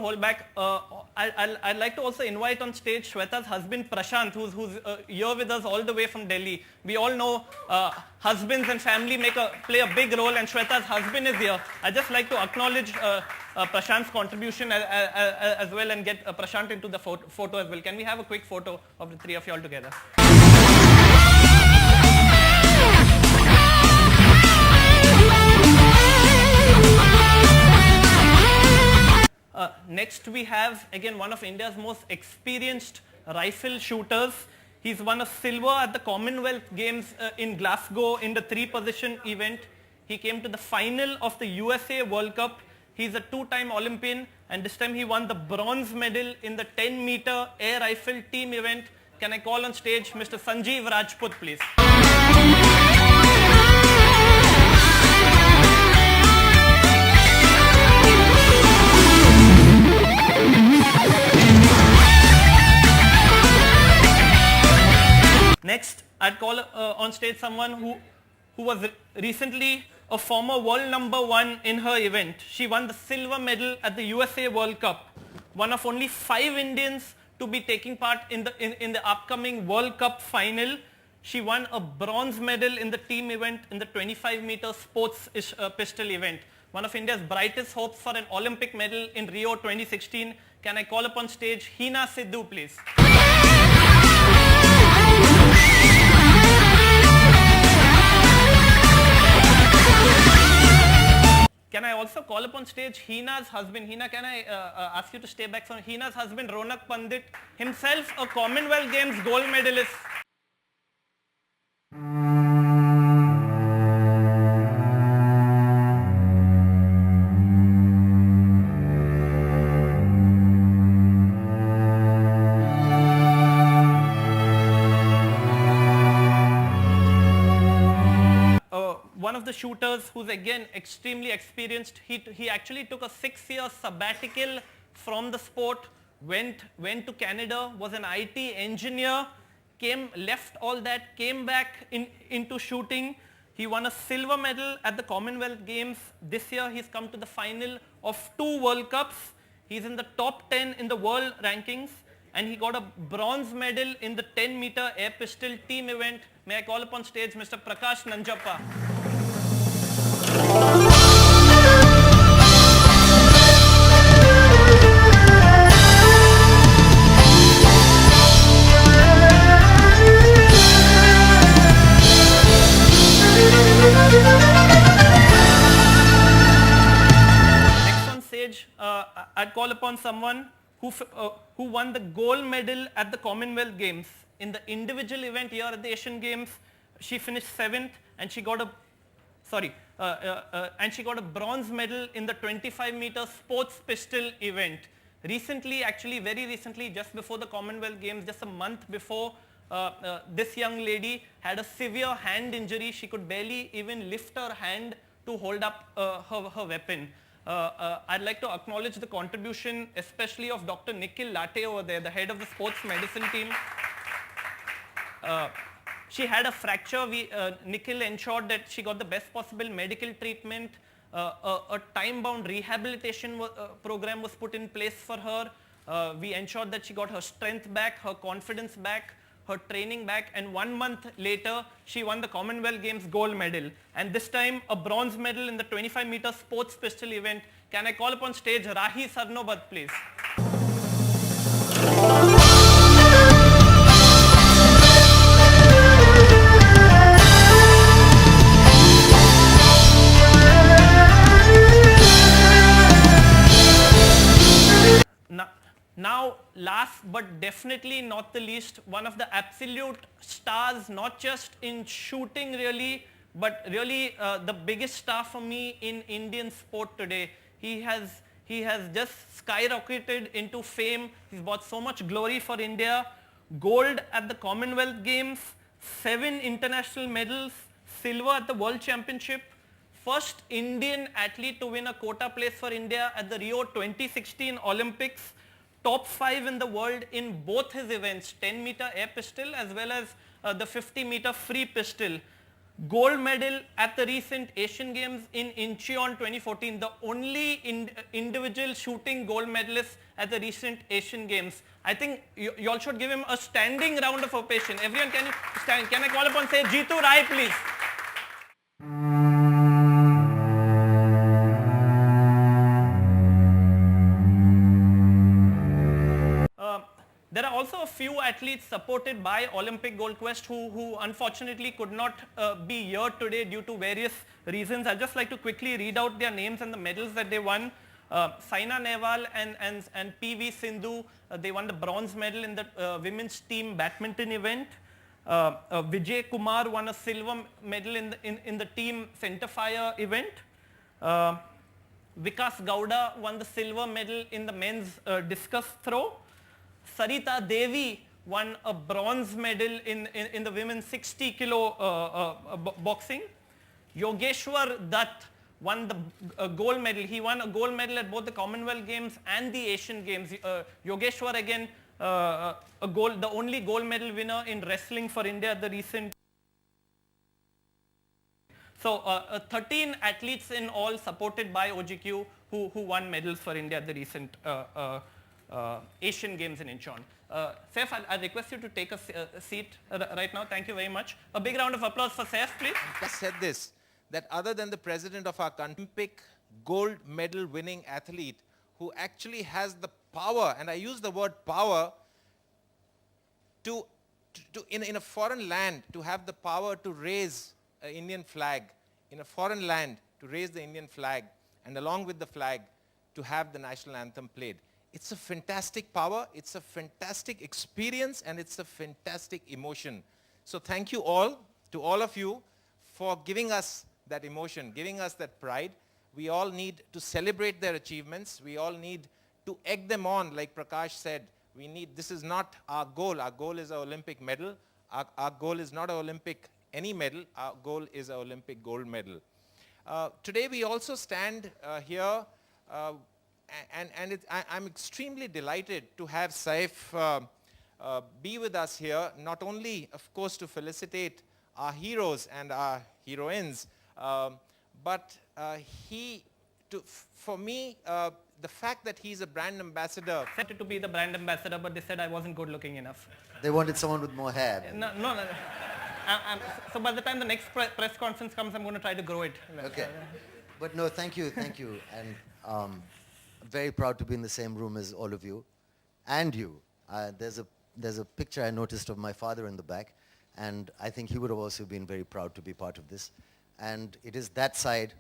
hold back. I'd like to also invite on stage Shweta's husband Prashant, who's here with us all the way from Delhi. We all know husbands and family play a big role, and Shweta's husband is here. I'd just like to acknowledge Prashant's contribution as well, and get Prashant into the photo as well. Can we have a quick photo of the three of you all together? Next we have again one of India's most experienced rifle shooters. He's won a silver at the Commonwealth Games in Glasgow in the 3-position event. He came to the final of the USA World Cup. He's a 2-time Olympian, and this time he won the bronze medal in the 10-meter air rifle team event. Can I call on stage Mr. Sanjeev Rajput, please? Next, I'd call on stage someone who was recently a former world #1 in her event. She won the silver medal at the USA World Cup. One of only 5 Indians to be taking part in the upcoming World Cup final. She won a bronze medal in the team event in the 25-meter sports pistol event. One of India's brightest hopes for an Olympic medal in Rio 2016. Can I call upon stage Hina Sidhu, please? Can I also call upon stage Hina's husband? Hina, can I ask you to stay back? Hina's husband, Ronak Pandit, himself a Commonwealth Games gold medalist. One of the shooters who's again extremely experienced. He actually took a 6-year sabbatical from the sport, went to Canada, was an IT engineer, left all that, came back into shooting. He won a silver medal at the Commonwealth Games. This year he's come to the final of 2 World Cups. He's in the top 10 in the world rankings, and he got a bronze medal in the 10-meter air pistol team event. May I call upon stage Mr. Prakash Nanjappa. I'd call upon someone who won the gold medal at the Commonwealth Games. In the individual event here at the Asian Games, she finished 7th, and she got a bronze medal in the 25-meter sports pistol event. Recently, actually very recently, just before the Commonwealth Games, just a month before, this young lady had a severe hand injury. She could barely even lift her hand to hold up her weapon. I'd like to acknowledge the contribution especially of Dr. Nikhil Latte over there, the head of the sports medicine team. She had a fracture. Nikhil ensured that she got the best possible medical treatment. A time-bound rehabilitation program was put in place for her. We ensured that she got her strength back, her confidence back, her training back, and 1 month later she won the Commonwealth Games gold medal, and this time a bronze medal in the 25-meter sports pistol event. Can I call upon stage Rahi Sarnobhat, please? Now, last but definitely not the least, one of the absolute stars, not just in shooting really, but really the biggest star for me in Indian sport today. He has just skyrocketed into fame. He's brought so much glory for India. Gold at the Commonwealth Games, 7 international medals, silver at the World Championship, first Indian athlete to win a quota place for India at the Rio 2016 Olympics, top 5 in the world in both his events, 10-meter air pistol as well as the 50-meter free pistol. gold medal at the recent Asian Games in Incheon 2014, the only individual shooting gold medalist at the recent Asian Games. I think you all should give him a standing round of ovation. Everyone, can you stand? Can I call upon, say, Jeetu Rai, please? There are also a few athletes supported by Olympic Gold Quest who unfortunately could not be here today due to various reasons. I'd just like to quickly read out their names and the medals that they won. Saina Nehwal and PV Sindhu, they won the bronze medal in the women's team badminton event. Vijay Kumar won a silver medal in the team centerfire event. Vikas Gowda won the silver medal in the men's discus throw. Sarita Devi won a bronze medal in the women's 60 kilo boxing. Yogeshwar Dutt won the gold medal. He won a gold medal at both the Commonwealth Games and the Asian Games. Yogeshwar again, the only gold medal winner in wrestling for India at the recent. So 13 athletes in all supported by OGQ who won medals for India at the recent Asian Games in Incheon. Saif, I'll request you to take a seat right now. Thank you very much. A big round of applause for Saif, please. I said this, that other than the president of our country, Olympic gold medal winning athlete who actually has the power, and I use the word power, to in a foreign land, to have the power to raise an Indian flag, in a foreign land, to raise the Indian flag, and along with the flag, to have the national anthem played. It's a fantastic power, it's a fantastic experience, and it's a fantastic emotion. So thank you all, to all of you, for giving us that emotion, giving us that pride. We all need to celebrate their achievements. We all need to egg them on, like Prakash said. This is not our goal. Our goal is our Olympic medal. Our goal is not our Olympic any medal. Our goal is our Olympic gold medal. Today we also stand here and I'm extremely delighted to have Saif be with us here, not only, of course, to felicitate our heroes and our heroines, but for me, the fact that he's a brand ambassador. I wanted to be the brand ambassador, but they said I wasn't good looking enough. They wanted someone with more hair. No. So by the time the next press conference comes, I'm going to try to grow it. Okay. But no, thank you. And I'm very proud to be in the same room as all of you. And you. There's a picture I noticed of my father in the back, and I think he would have also been very proud to be part of this. And it is that side.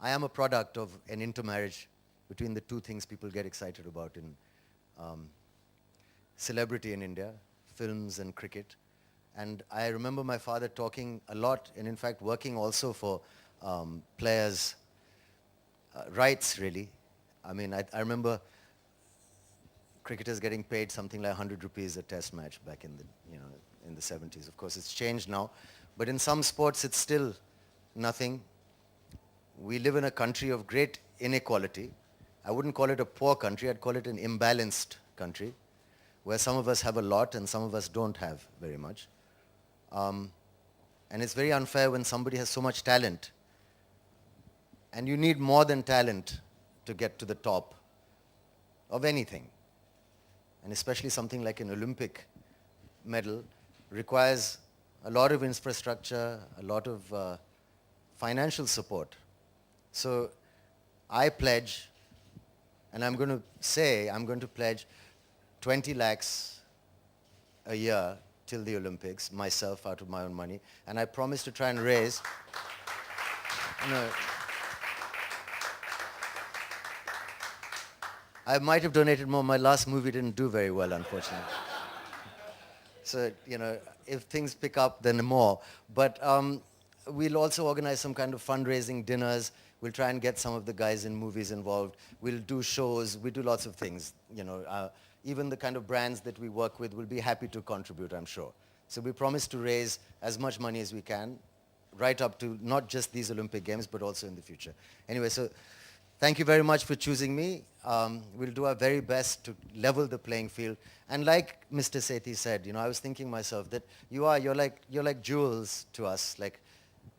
I am a product of an intermarriage between the two things people get excited about in celebrity in India, films and cricket. And I remember my father talking a lot, and in fact working also for players' rights, really. I mean, I remember cricketers getting paid something like 100 rupees a test match back in the 70s. Of course, it's changed now. But in some sports, it's still nothing. We live in a country of great inequality. I wouldn't call it a poor country. I'd call it an imbalanced country, where some of us have a lot and some of us don't have very much. And it's very unfair when somebody has so much talent. And you need more than talent to get to the top of anything. And especially something like an Olympic medal requires a lot of infrastructure, a lot of financial support. So I pledge, and I'm going to pledge 20 lakhs a year till the Olympics, myself, out of my own money. And I promise to try and raise, I might have donated more. My last movie didn't do very well, unfortunately. So, if things pick up, then more. But we'll also organize some kind of fundraising dinners. We'll try and get some of the guys in movies involved. We'll do shows. We do lots of things. Even the kind of brands that we work with will be happy to contribute, I'm sure. So we promise to raise as much money as we can, right up to not just these Olympic Games, but also in the future. Anyway, so thank you very much for choosing me. We'll do our very best to level the playing field. And like Mr. Sethi said, I was thinking myself that you're like jewels to us. Like,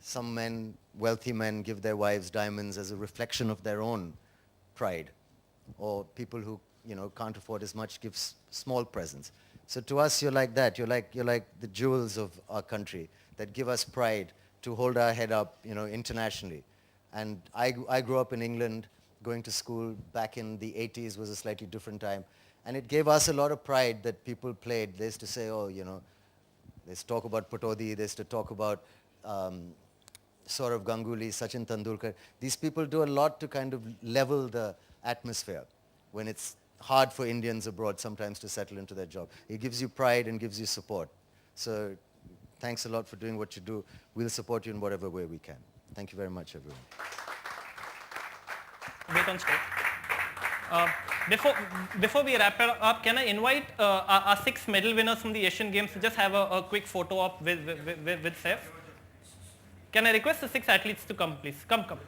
Some men, wealthy men, give their wives diamonds as a reflection of their own pride. Or people who, can't afford as much give small presents. So to us, you're like that. You're like the jewels of our country that give us pride to hold our head up, internationally. And I grew up in England, going to school back in the 80s was a slightly different time. And it gave us a lot of pride that people played. They used to say, they used to talk about Patodi, they used to talk about Saurav Ganguly, Sachin Tendulkar. These people do a lot to kind of level the atmosphere when it's hard for Indians abroad sometimes to settle into their job. It gives you pride and gives you support. So thanks a lot for doing what you do. We'll support you in whatever way we can. Thank you very much, everyone. Wait on stage. Before we wrap it up, can I invite our 6 medal winners from the Asian Games to just have a quick photo op with Saif? Can I request the 6 athletes to come, please? Come.